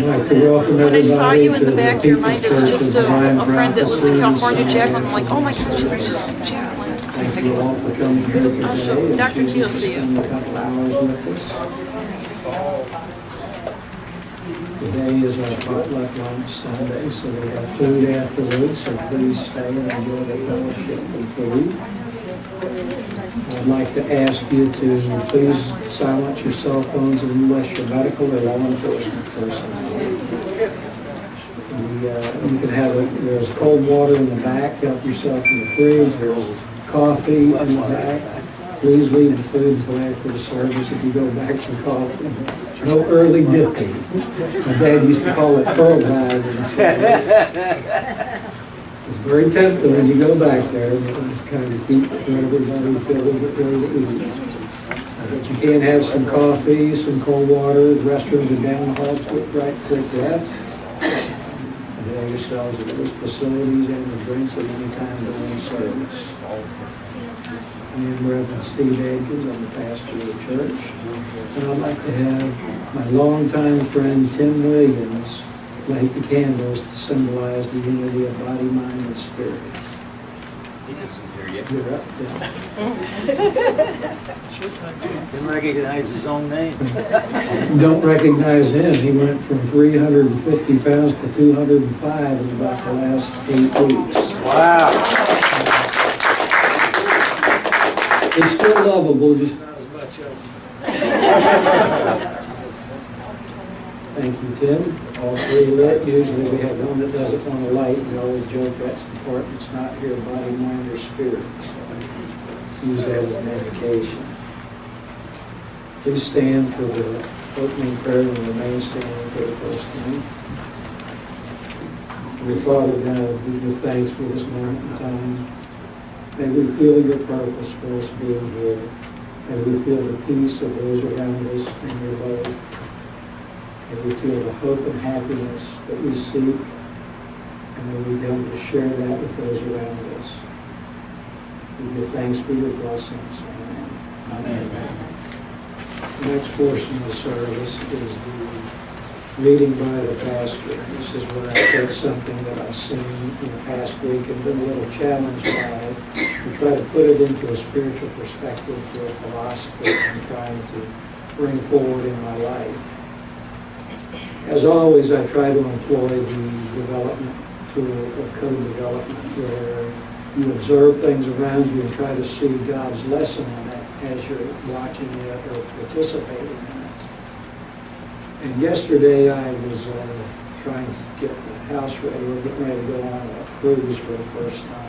like to welcome When I saw everybody you in to the back of your mind as People's just Church of a friend that lives in California, Divine Jacqueline, I'm like, oh my gosh, there's just Jacqueline. Thank you all for coming here today. I'll show and Dr. T will choosing to see you. spend a couple hours with us. Today is our potluck lunch Sunday, so we have food afterwards, so please stay and enjoy the fellowship and food. I'd like to ask you to please silence your cell phones unless you're medical or law enforcement personnel. You can have there's cold water in the back, help yourself in the fridge, there's coffee in the back. Please leave the food until after the service if you go back for coffee. No early dipping. My dad used to call it pearl diving. It's very tempting when you go back there, but just kind of keep everybody feeling it ready to eat. But you can have some coffee, some cold water, the restrooms are down the hall, quick left. Avail yourselves of those facilities and the drinks at any time during service. I am Reverend Steve Adkins, I'm the pastor of the church. And I'd like to have my longtime friend Tim Williams light the candles to symbolize the unity of body, mind, and spirit. He doesn't hear you. You're up, Tim. Didn't recognize his own name. Don't recognize him. He went from 350 pounds to 205 in about the last 8 weeks. Wow. He's still lovable, just not as much of him. Thank you, Tim. All three lit. Usually we have one that doesn't want to light. We always joke that's the part that's not here, body, mind, or spirit. So use that as an indication. Please stand for the opening prayer and remain standing for the first time. Dear Father God, we give thanks for this moment in time. May we feel your purpose for us being here. May we feel the peace of those around us and your love. May we feel the hope and happiness that we seek. And may we be able to share that with those around us. We give thanks for your blessings. Amen. Amen. The next portion of the service is the reading by the pastor. This is where I take something that I've seen in the past week and been a little challenged by and try to put it into a spiritual perspective through a philosophy I'm trying to bring forward in my life. As always, I try to employ the development tool of co-development where you observe things around you and try to see God's lesson in it as you're watching it or participating in it. And yesterday I was trying to get the house ready. We're getting ready to go on a cruise for the first time.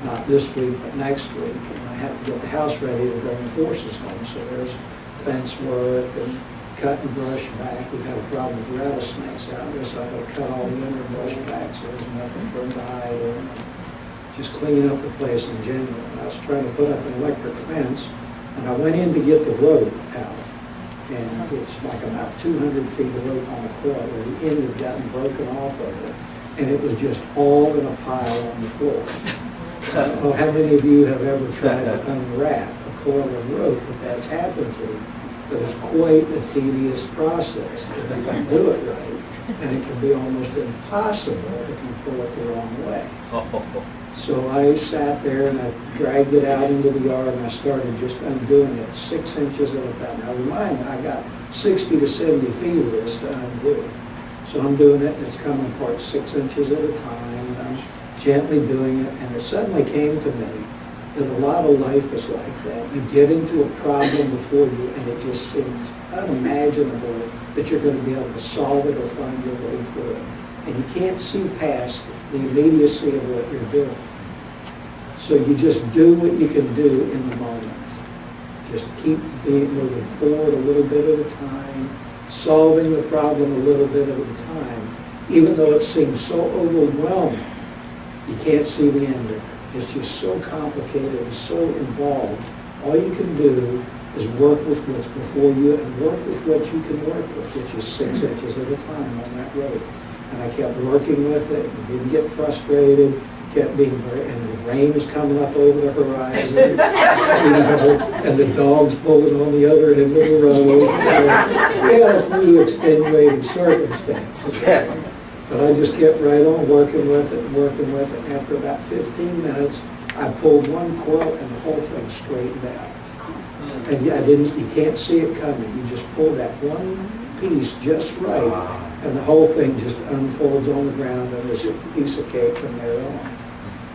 Not this week, but next week. And I have to get the house ready to bring the horses home. So there's fence work and cut and brush back. We've had a problem with rattlesnakes out there, so I've got to cut all the winter brush back so there's nothing for them to hide in. Just clean up the place in general. And I was trying to put up an electric fence, and I went in to get the rope out. And it's like about 200 feet of rope on a coil where the end had gotten broken off of it. And it was just all in a pile on the floor. I don't know how many of you have ever tried to unwrap a coil of rope that that's happened to, but it's quite a tedious process if you can do it right. And it can be almost impossible if you pull it the wrong way. So I sat there and I dragged it out into the yard and I started just undoing it 6 inches at a time. Now remind me, I got 60 to 70 feet of this to undo. So I'm doing it and it's coming apart 6 inches at a time and I'm gently doing it, and it suddenly came to me that a lot of life is like that. You get into a problem before you and it just seems unimaginable that you're going to be able to solve it or find your way through it. And you can't see past the immediacy of what you're doing. So you just do what you can do in the moment. Just keep moving forward a little bit at a time, solving the problem a little bit at a time, even though it seems so overwhelming. You can't see the end of it. It's just so complicated and so involved. All you can do is work with what's before you and work with what you can work with, which is 6 inches at a time on that road. And I kept working with it and didn't get frustrated, kept being very, and the rain was coming up over the horizon, you know, and the dogs pulling on the other end of the road. So we had a few extenuating circumstances. But I just kept right on working with it and working with it. And after about 15 minutes, I pulled one quilt and the whole thing straightened out. And you can't see it coming. You just pull that one piece just right, and the whole thing just unfolds on the ground, and there's a piece of cake from there on.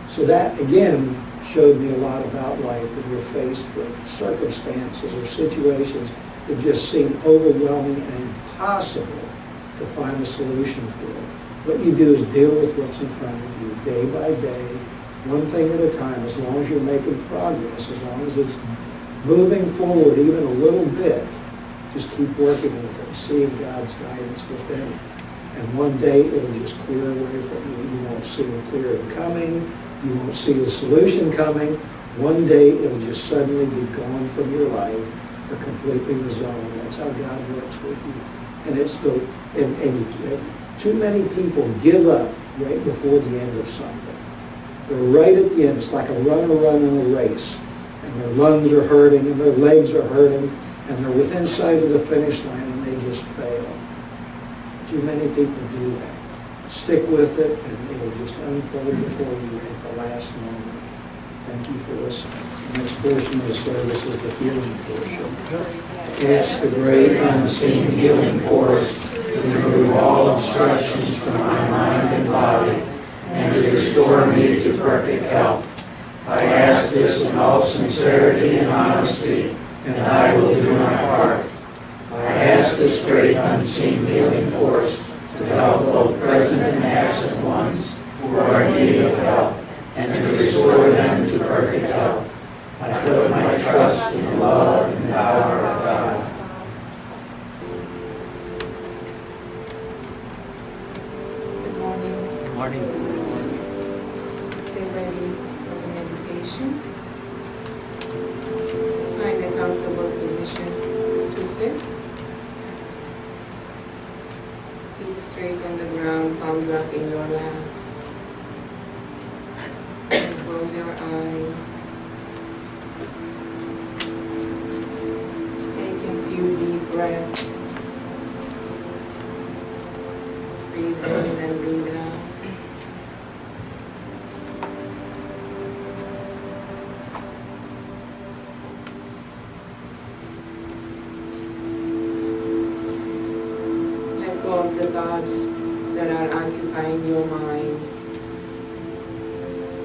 So that, again, showed me a lot about life when you're faced with circumstances or situations that just seem overwhelming and impossible to find a solution for. What you do is deal with what's in front of you day by day, one thing at a time, as long as you're making progress, as long as it's moving forward even a little bit. Just keep working with it, seeing God's guidance within it. And one day it'll just clear away from you. You won't see the clearing coming. You won't see the solution coming. One day it'll just suddenly be gone from your life or completely resolved. That's how God works with you. And it's too many people give up right before the end of something. They're right at the end. It's like a runner running a race. And their lungs are hurting and their legs are hurting and they're within sight of the finish line and they just fail. Too many people do that. Stick with it and it'll just unfold before you at the last moment. Thank you for listening. The next portion of the service is the healing portion. Ask the great unseen healing force to remove all obstructions from my mind and body and to restore me to perfect health. I ask this in all sincerity and honesty, and I will do my part. I ask this great unseen healing force to help both present and absent ones who are in need of help, and to restore them to perfect health. I put my trust in the love and power of God. Good morning. Good morning. Get ready for the meditation. Find a comfortable position to sit. Feet straight on the ground, palms up in your laps. And close your eyes. Take a few deep breaths. Breathe in and breathe out. Let go of the thoughts that are occupying your mind.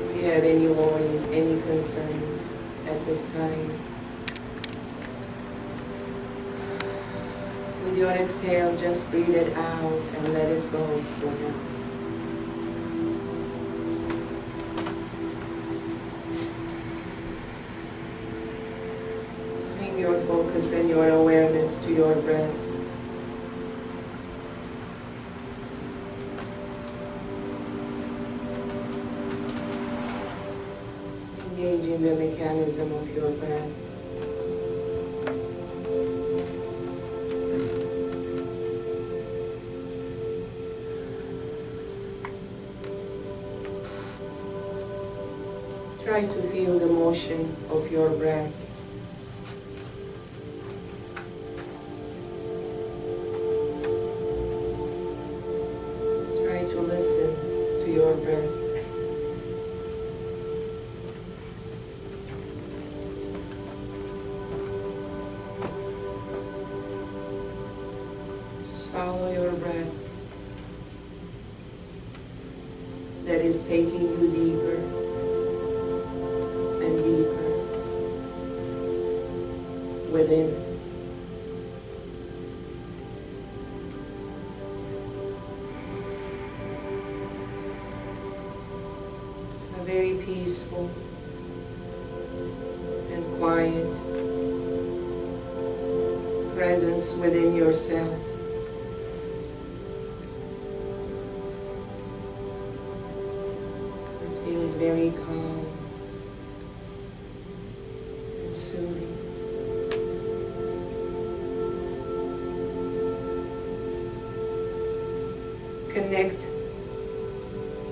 If you have any worries, any concerns at this time, with your exhale, just breathe it out and let it go for now. Bring your focus and your awareness to your breath. Engage in the mechanism of your breath. Try to feel the motion of your breath. Try to listen to your breath. Just follow your breath that is taking you deeper and deeper within. A very peaceful and quiet presence within yourself. It feels very calm and soothing. Connect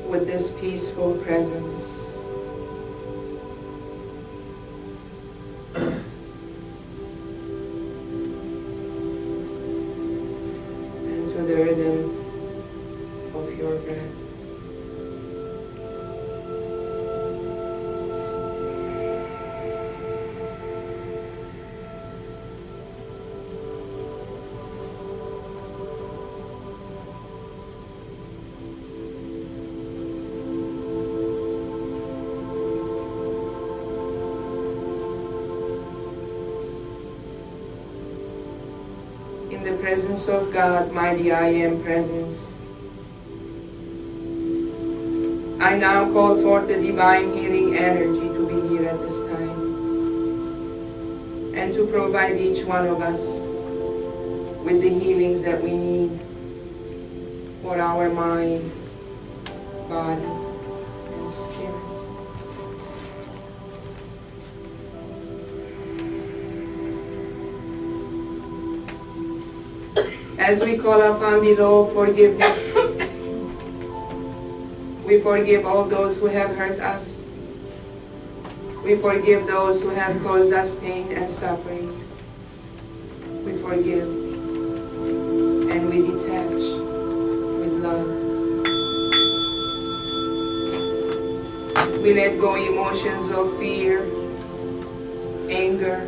with this peaceful presence the rhythm of your breath. In the presence of God, mighty I am presence, I now call forth the divine healing energy to be here at this time and to provide each one of us with the healings that we need for our mind, body, and spirit. As we call upon the Lord forgiveness, we forgive all those who have hurt us. We forgive those who have caused us pain and suffering. We forgive and we detach with love. We let go emotions of fear, anger,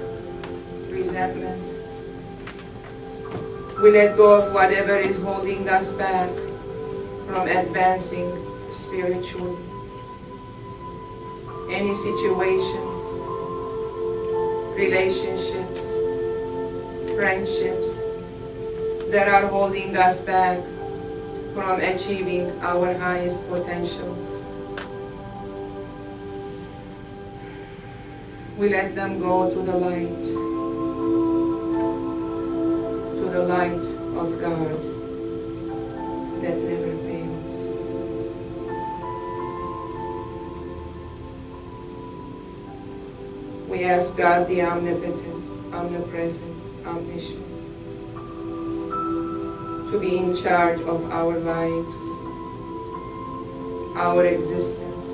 resentment. We let go of whatever is holding us back from advancing spiritually. Any situations, relationships, friendships that are holding us back from achieving our highest potentials. We let them go to the light of God that never fails. We ask God, the omnipotent, omnipresent, omniscient, to be in charge of our lives, our existence,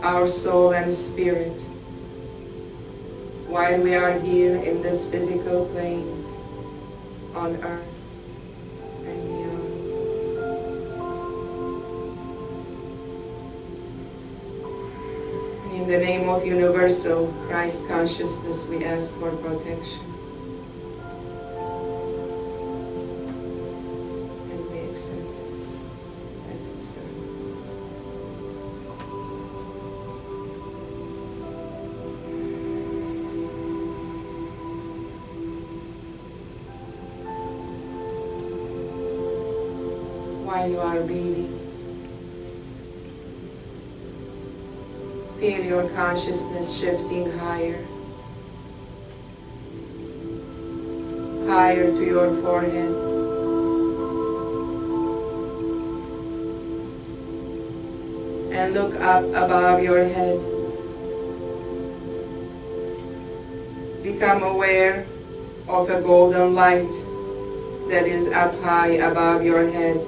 our soul and spirit, while we are here in this physical plane, on earth and beyond. In the name of universal Christ consciousness, we ask for protection. And we accept as it's done. While you are breathing, feel your consciousness shifting higher, higher to your forehead, and look up above your head. Become aware of a golden light that is up high above your head.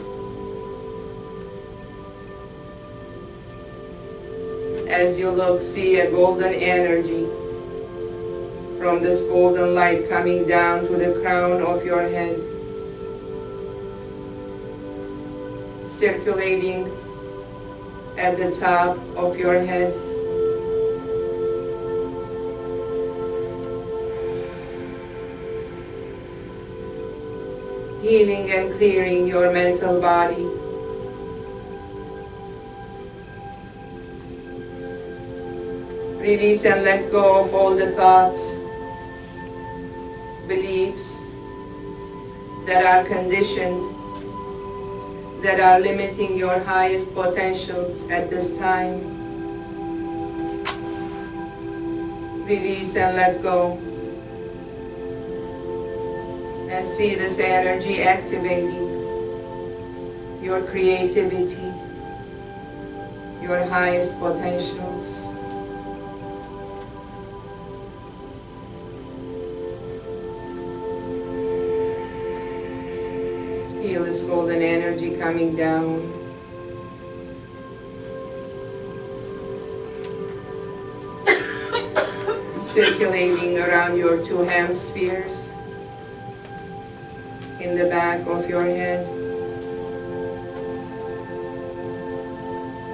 As you look, see a golden energy from this golden light coming down to the crown of your head, circulating at the top of your head, healing and clearing your mental body. Release and let go of all the thoughts, beliefs that are conditioned, that are limiting your highest potentials at this time. Release and let go. And see this energy activating your creativity, your highest potentials. Feel this golden energy coming down. Circulating around your two hemispheres, in the back of your head,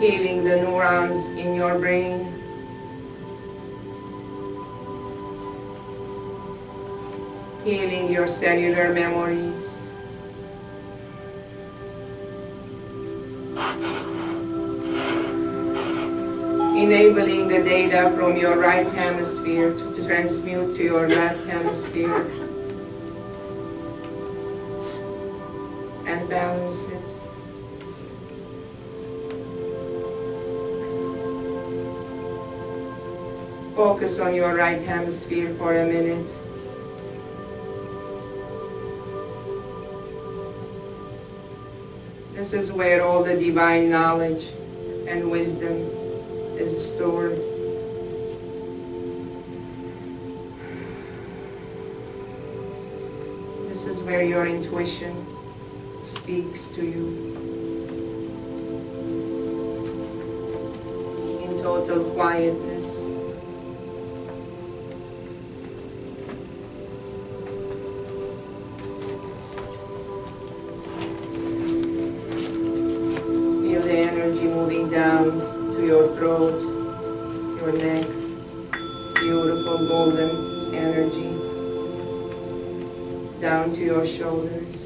healing the neurons in your brain, healing your cellular memories, enabling the data from your right hemisphere to transmute to your left hemisphere and balance it. Focus on your right hemisphere for a minute. This is where all the divine knowledge and wisdom is stored. This is where your intuition speaks to you in total quietness. Feel the energy moving down to your throat, your neck, beautiful golden energy, down to your shoulders,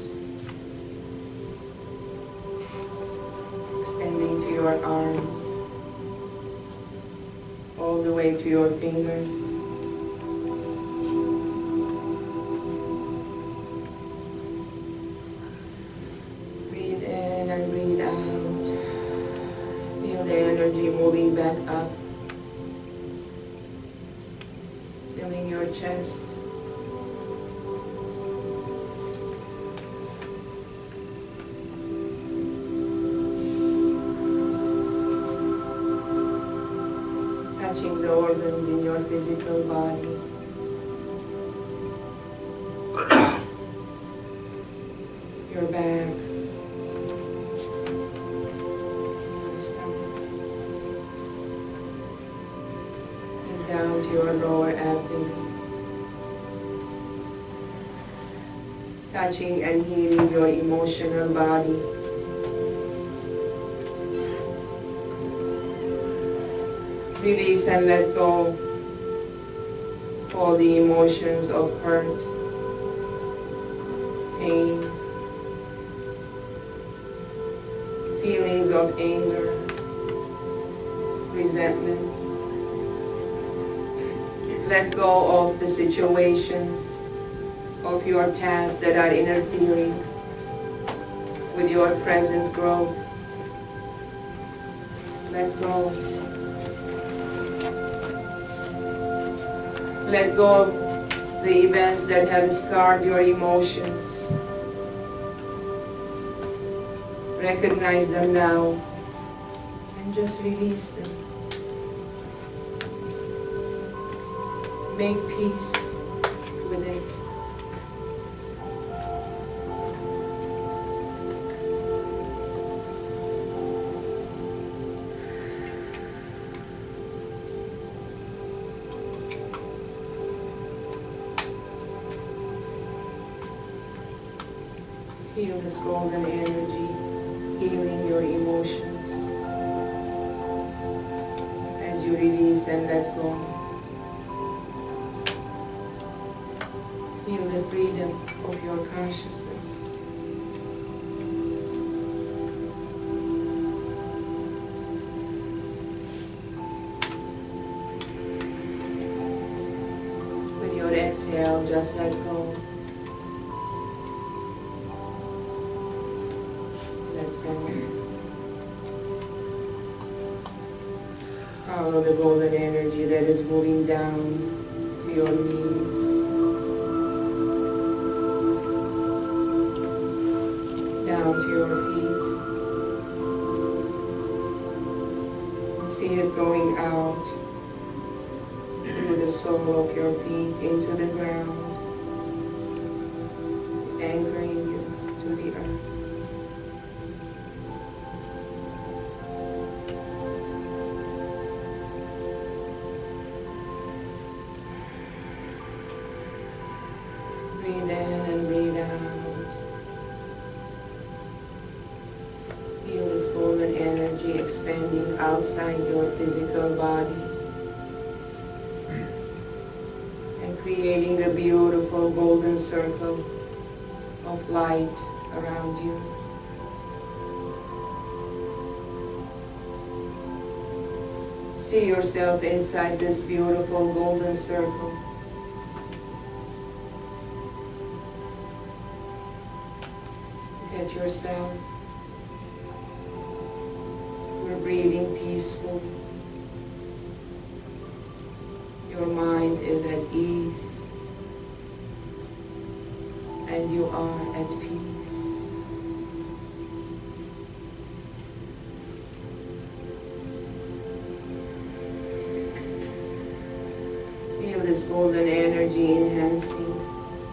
extending to your arms, all the way to your fingers. Breathe in and breathe out. Feel the energy moving back up, filling your chest. Touching the organs in your physical body. Your back. Your stomach. And down to your lower abdomen. Touching and healing your emotional body. Release and let go of all the emotions of hurt, pain, feelings of anger, resentment. Let go of the situations of your past that are interfering with your present growth. Let go. Let go of the events that have scarred your emotions. Recognize them now and just release them. Make peace with it. Feel this golden energy healing your emotions as you release and let go. Feel the freedom of your consciousness. With your exhale, just let go. Follow the golden energy that is moving down to your knees, down to your feet. See it going out through the sole of your feet into the ground, anchoring you to the earth. Breathe in and breathe out. physical body and creating a beautiful golden circle of light around you. See yourself inside this beautiful golden circle. Look at yourself. You're breathing peaceful. Your mind is at ease. And you are at peace. Feel this golden energy enhancing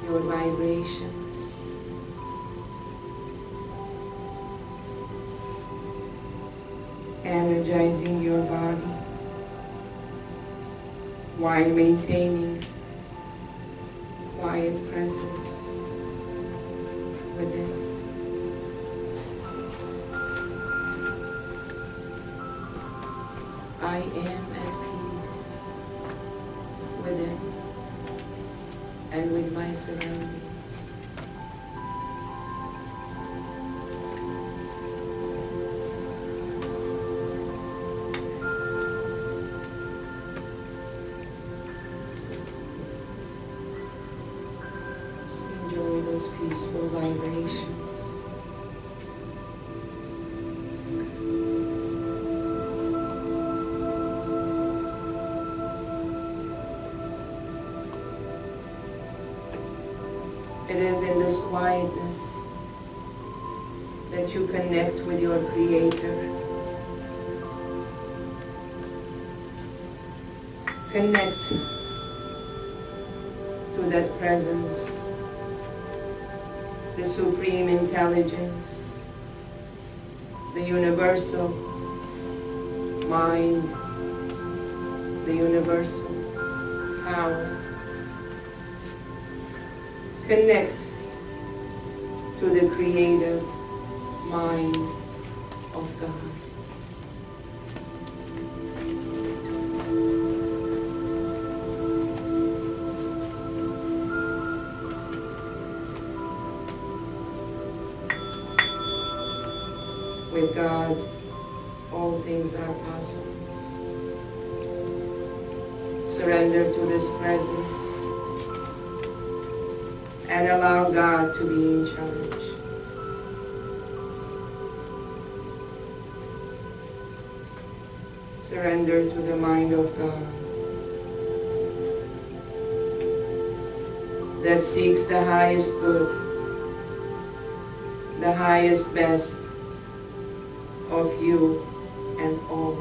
your vibrations. Energizing your body while maintaining quiet presence within. I am at peace within and with my surroundings. Just enjoy those peaceful vibrations. It is in this quietness that you connect with your Creator. Connect to that presence, the Supreme Intelligence, the Universal Mind, the Universal Power. Connect to the creative mind of God. With God, all things are possible. Surrender to this presence and allow God to be in charge. Surrender to the mind of God that seeks the highest good, the highest best of you and all.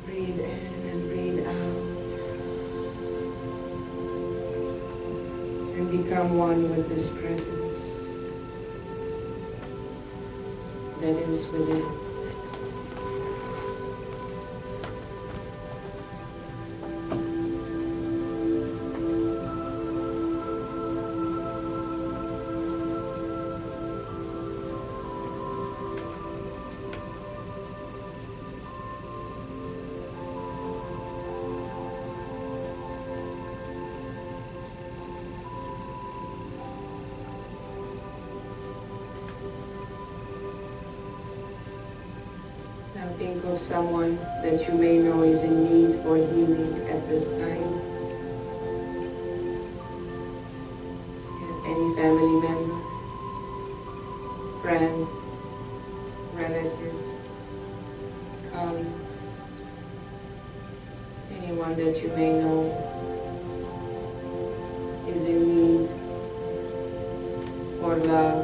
Breathe in and breathe out. And become one with this presence that is within. Now think of someone that you may know is in need for healing at this time. Any family member, friend, relatives, colleagues, anyone that you may know is in need for love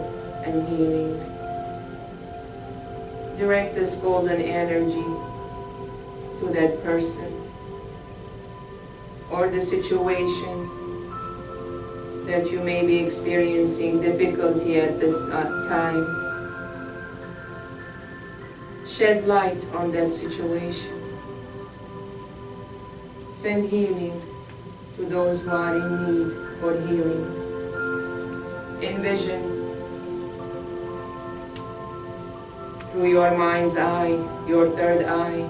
and healing. Direct this golden energy to that person or the situation that you may be experiencing difficulty at this time. Shed light on that situation. Send healing to those who are in need for healing. Envision through your mind's eye, your third eye.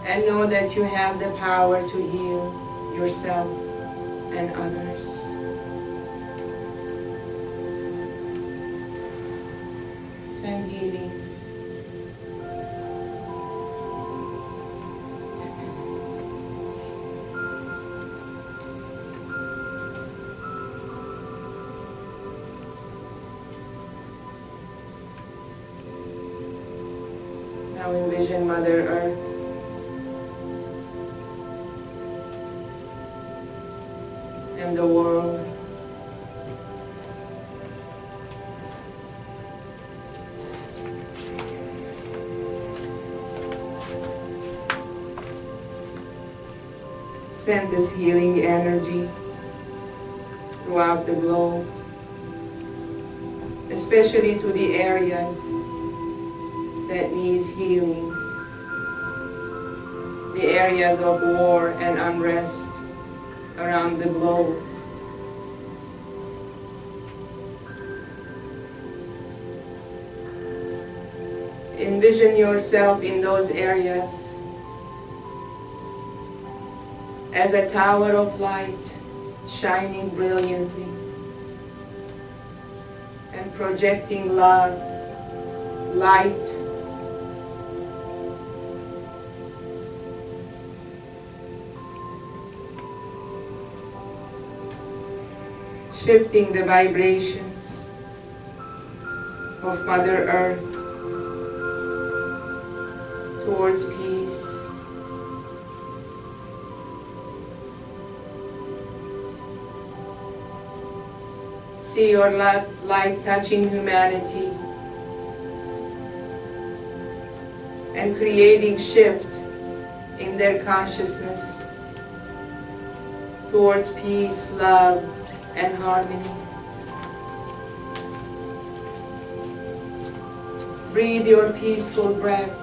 And know that you have the power to heal yourself and others. Send healings. Now envision Mother Earth and the world. Send this healing energy throughout the globe, especially to the areas that needs healing, the areas of war and unrest around the globe. Envision yourself in those areas as a tower of light shining brilliantly and projecting love, light, shifting the vibrations of Mother Earth towards peace. See your light touching humanity and creating shift in their consciousness towards peace, love, and harmony. Breathe your peaceful breath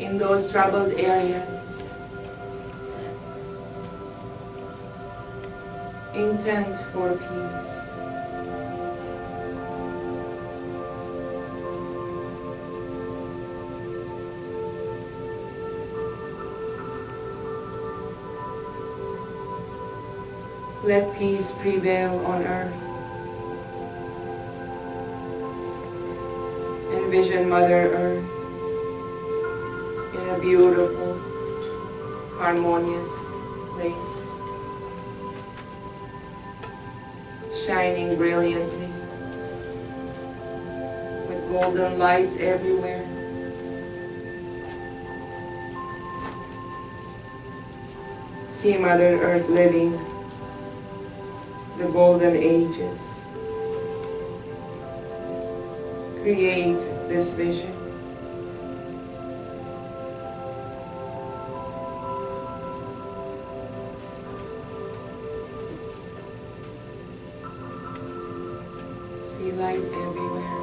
in those troubled areas. Intent for peace. Let peace prevail on earth. Envision Mother Earth in a beautiful, harmonious place, shining brilliantly with golden lights everywhere. See Mother Earth living the golden ages. Create this vision. See light everywhere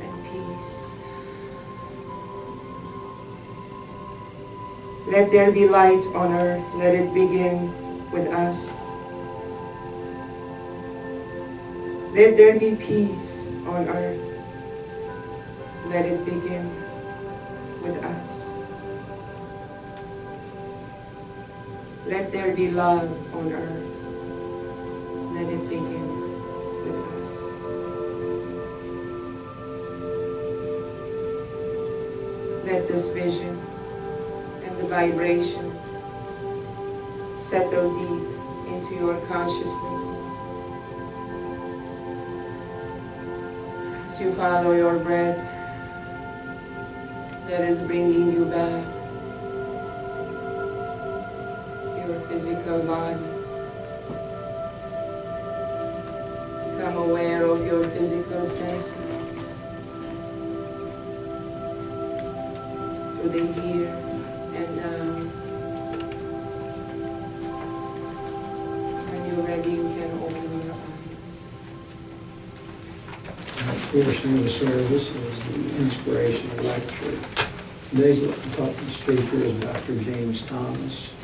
and peace. Let there be light on earth. Let it begin with us. Let there be peace on earth. Let it begin with us. Let there be love on earth. Let it begin with us. Let this vision and the vibrations settle deep into your consciousness. As you follow your breath, that is bringing you back to your physical body. Become aware of your physical senses, to the here and now. When you're ready, you can open your eyes. The next portion of the service is the inspirational lecture. Today's speaker is Dr. James Thomas.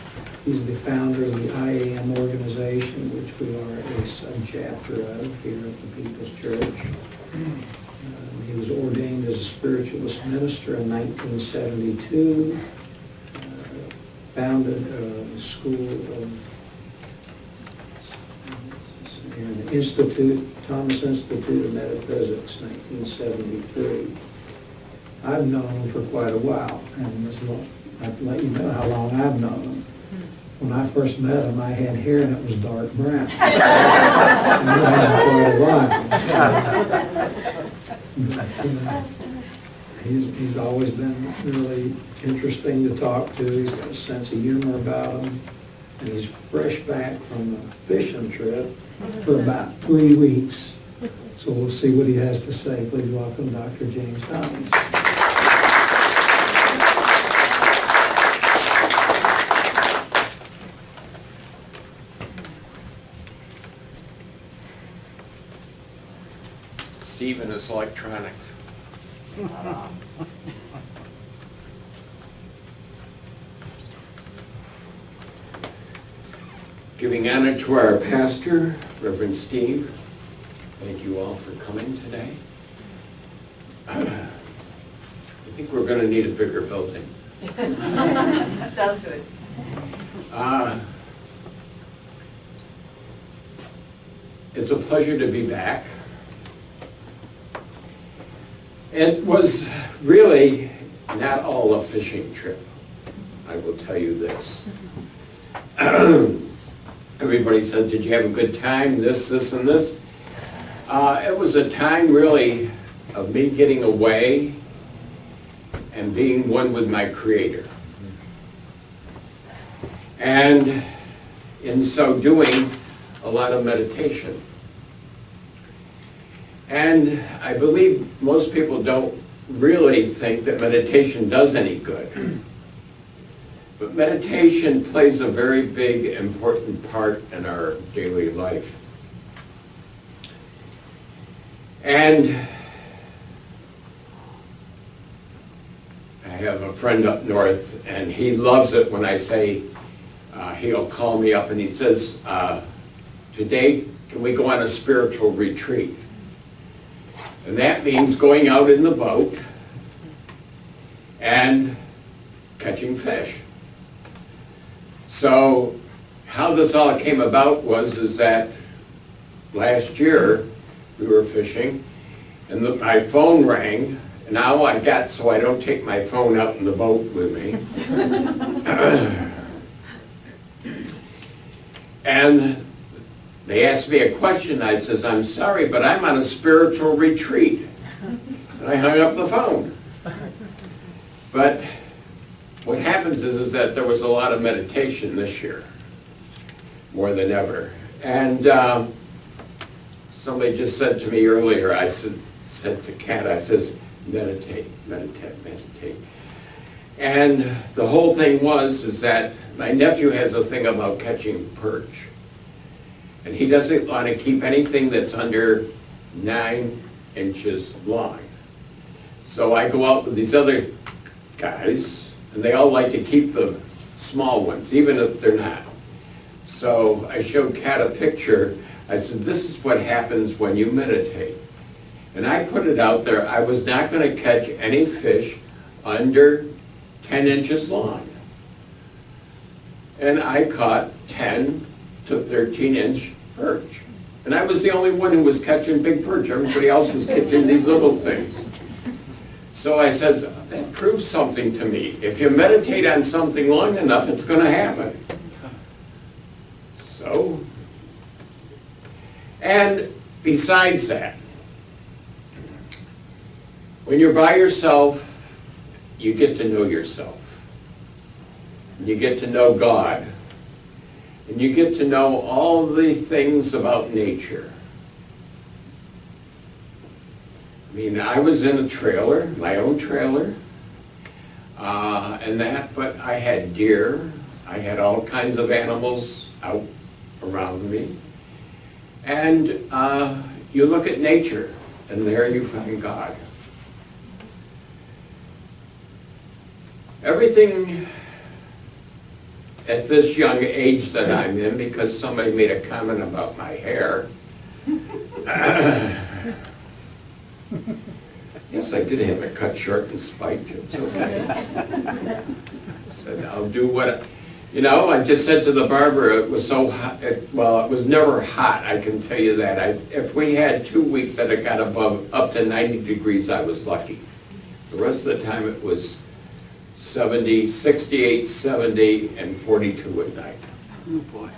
He's the founder of the I Am organization, which we are a sub-chapter of here at the People's Church. He was ordained as a spiritualist minister in 1972, founded a school of the Institute, Thomas Institute of Metaphysics, 1973. I've known him for quite a while, and I'd let you know how long I've known him. When I first met him, I had hair and it was dark brown. And I've had him quite a while. He's always been really interesting to talk to. He's got a sense of humor about him. And he's fresh back from a fishing trip for about 3 weeks. So we'll see what he has to say. Please welcome Dr. James Thomas. Steve and his electronics. Giving honor to our pastor, Reverend Steve. Thank you all for coming today. I think we're going to need a bigger building. Sounds good. It's a pleasure to be back. It was really not all a fishing trip, I will tell you this. Everybody said, did you have a good time, this, and this? It was a time really of me getting away and being one with my Creator. And in so doing, a lot of meditation. And I believe most people don't really think that meditation does any good. But meditation plays a very big, important part in our daily life. And I have a friend up north, and he loves it when I say, he'll call me up and he says, today, can we go on a spiritual retreat? And that means going out in the boat and catching fish. So how this all came about is that last year we were fishing and my phone rang. And now I got so I don't take my phone out in the boat with me. And they asked me a question. I says, I'm sorry, but I'm on a spiritual retreat. And I hung up the phone. But what happens is that there was a lot of meditation this year, more than ever. And somebody just said to me earlier, I said to Kat, I says, meditate, meditate, meditate. And the whole thing is that my nephew has a thing about catching perch. And he doesn't want to keep anything that's under 9 inches long. So I go out with these other guys, and they all like to keep the small ones, even if they're not. So I showed Kat a picture. I said, this is what happens when you meditate. And I put it out there, I was not going to catch any fish under 10 inches long. And I caught 10 to 13-inch perch. And I was the only one who was catching big perch. Everybody else was catching these little things. So I said, that proves something to me. If you meditate on something long enough, it's going to happen. So, and besides that, when you're by yourself, you get to know yourself. You get to know God. And you get to know all the things about nature. I mean, I was in a trailer, my own trailer, but I had deer, I had all kinds of animals out around me. And you look at nature, and there you find God. Everything at this young age that I'm in, because somebody made a comment about my hair. Yes, I did have it cut short and spiked. It's okay. I said, I'll do what, I just said to the barber, it was so hot, it was never hot, I can tell you that. If we had 2 weeks that it got up to 90 degrees, I was lucky. The rest of the time it was 70, 68, 70, and 42 at night. Oh, boy.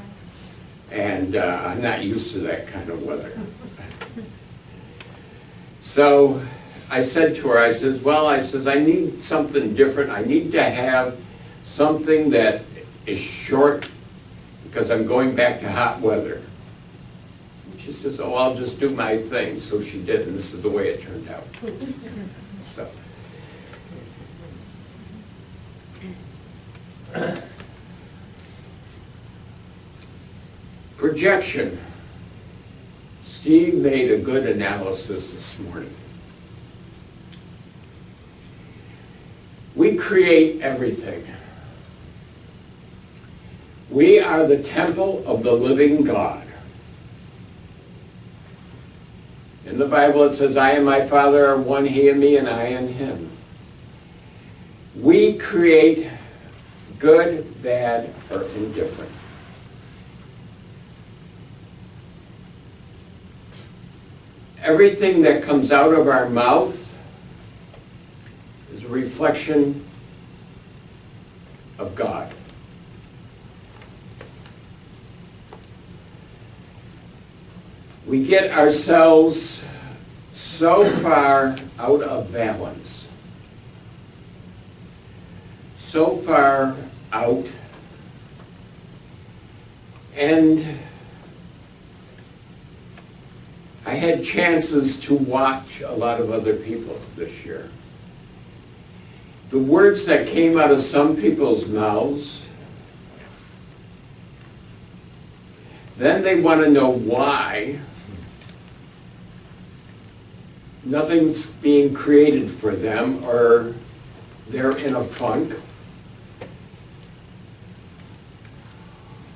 And I'm not used to that kind of weather. So I said to her, I says, I need something different. I need to have something that is short because I'm going back to hot weather. She says, oh, I'll just do my thing. So she did, and this is the way it turned out. So. Projection. Steve made a good analysis this morning. We create everything. We are the temple of the living God. In the Bible it says, I and my Father are one, he and me, and I and him. We create good, bad, or indifferent. Everything that comes out of our mouth is a reflection of God. We get ourselves so far out of balance, so far out, and I had chances to watch a lot of other people this year. The words that came out of some people's mouths, then they want to know why nothing's being created for them, or they're in a funk,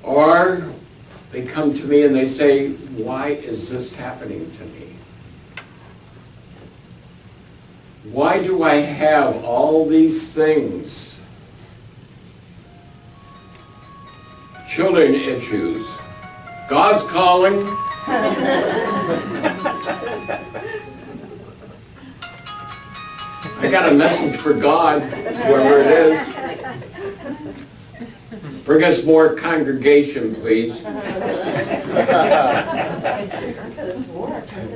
or they come to me and they say, why is this happening to me? Why do I have all these things? Children issues. God's calling. I got a message for God, whoever it is. Bring us more congregation, please.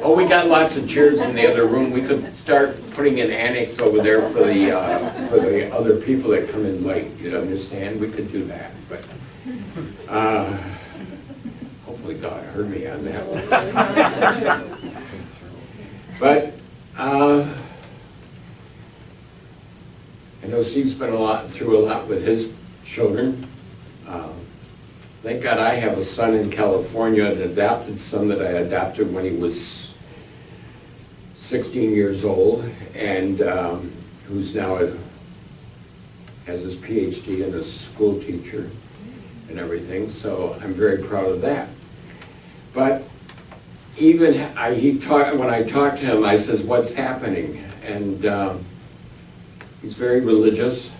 Oh, we got lots of chairs in the other room. We could start putting an annex over there for the other people that come in late. You understand? We could do that, but hopefully God heard me on that one. But I know Steve's been through a lot with his children. Thank God I have a son in California, an adopted son that I adopted when he was 16 years old, and who's now has his PhD and is a school teacher and everything, so I'm very proud of that. But even when I talked to him, I says, what's happening? And he's very religious,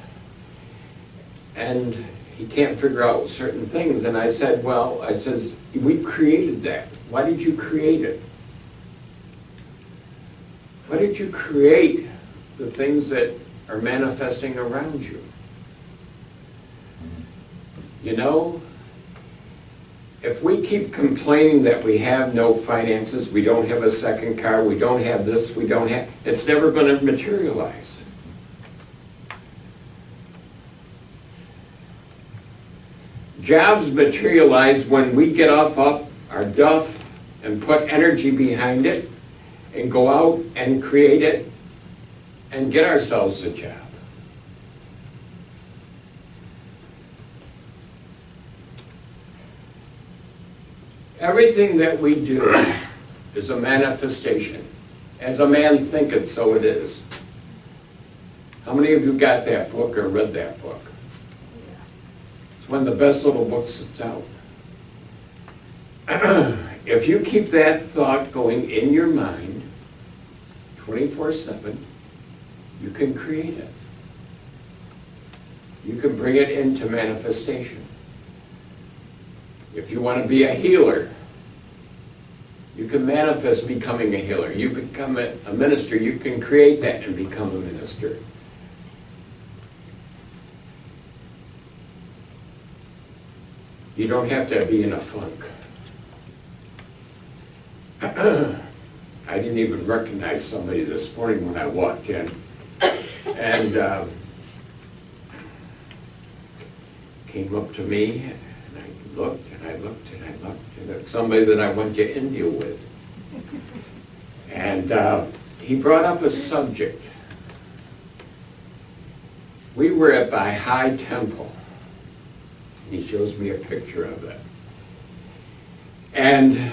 and he can't figure out certain things. And I said, we created that. Why did you create it? Why did you create the things that are manifesting around you? You know, if we keep complaining that we have no finances, we don't have a second car, we don't have this, it's never going to materialize. Jobs materialize when we get off our duff and put energy behind it and go out and create it and get ourselves a job. Everything that we do is a manifestation. As a man thinketh, so it is. How many of you got that book or read that book? It's one of the best little books that's out. If you keep that thought going in your mind 24/7, you can create it. You can bring it into manifestation. If you want to be a healer, you can manifest becoming a healer. You become a minister, you can create that and become a minister. You don't have to be in a funk. I didn't even recognize somebody this morning when I walked in. And came up to me, and I looked, and I looked, and I looked, and it's somebody that I went to India with. And he brought up a subject. We were at Baha'i Temple. He shows me a picture of it. And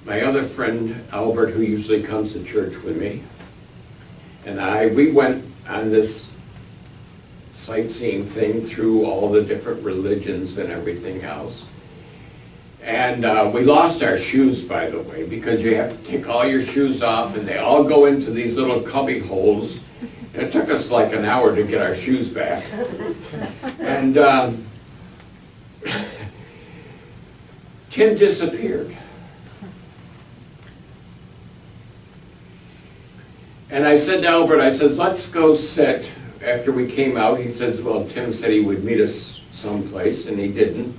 my other friend, Albert, who usually comes to church with me, and we went on this sightseeing thing through all the different religions and everything else. And we lost our shoes, by the way, because you have to take all your shoes off, and they all go into these little cubby holes. And it took us like an hour to get our shoes back. And Tim disappeared. And I said to Albert, I said, let's go sit. After we came out, he says, well, Tim said he would meet us someplace, and he didn't.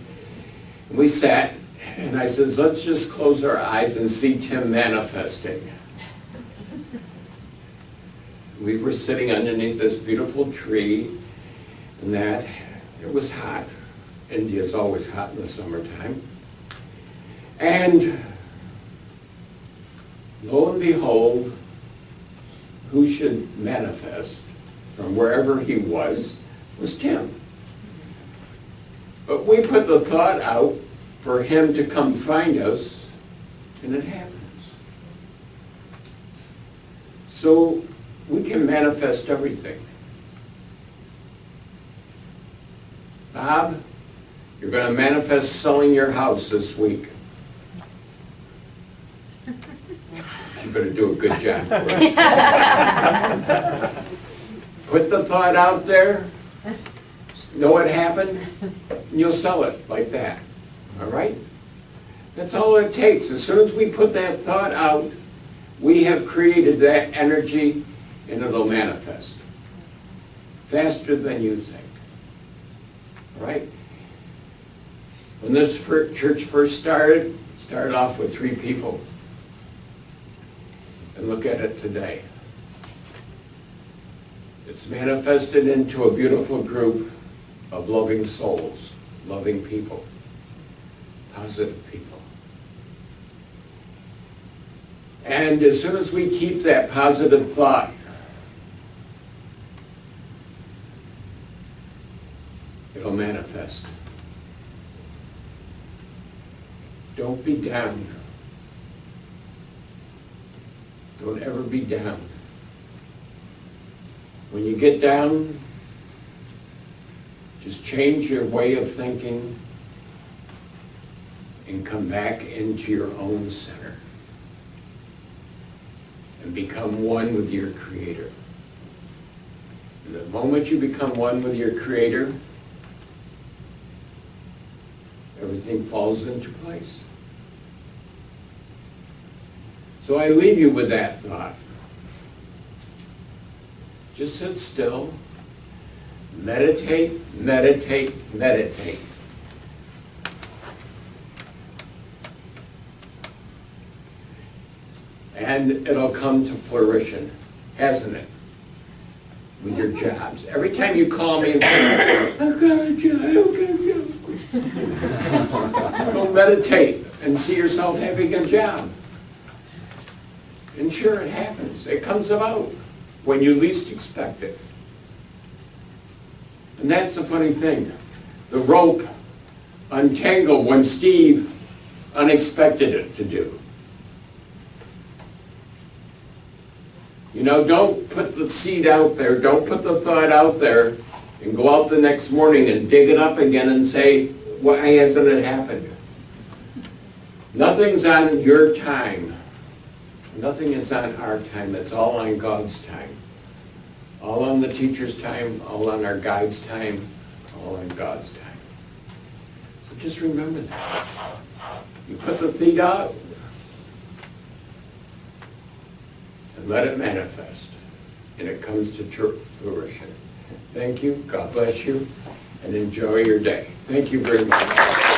And we sat, and I said, let's just close our eyes and see Tim manifesting. We were sitting underneath this beautiful tree, and that, it was hot. India's always hot in the summertime. And lo and behold, who should manifest from wherever he was Tim. But we put the thought out for him to come find us, and it happens. So we can manifest everything. Bob, you're going to manifest selling your house this week. You better do a good job for it. Put the thought out there, know what happened, and you'll sell it like that. All right? That's all it takes. As soon as we put that thought out, we have created that energy, and it'll manifest faster than you think. All right? When this church first started off with 3 people. And look at it today. It's manifested into a beautiful group of loving souls, loving people, positive people. And as soon as we keep that positive thought, it'll manifest. Don't be down. Don't ever be down. When you get down, just change your way of thinking and come back into your own center and become one with your Creator. And the moment you become one with your Creator, everything falls into place. So I leave you with that thought. Just sit still, meditate, meditate, meditate. And it'll come to fruition, hasn't it? With your jobs. Every time you call me and say, I've got a job, I've got a job. Go meditate and see yourself having a job. And sure, it happens. It comes about when you least expect it. And that's the funny thing. The rope untangled when Steve unexpected it to do. You know, don't put the seed out there, don't put the thought out there and go out the next morning and dig it up again and say, why hasn't it happened? Nothing's on your time. Nothing is on our time. It's all on God's time. All on the teacher's time, all on our guide's time, all on God's time. So just remember that. You put the seed out and let it manifest. And it comes to fruition. Thank you. God bless you. And enjoy your day. Thank you very much.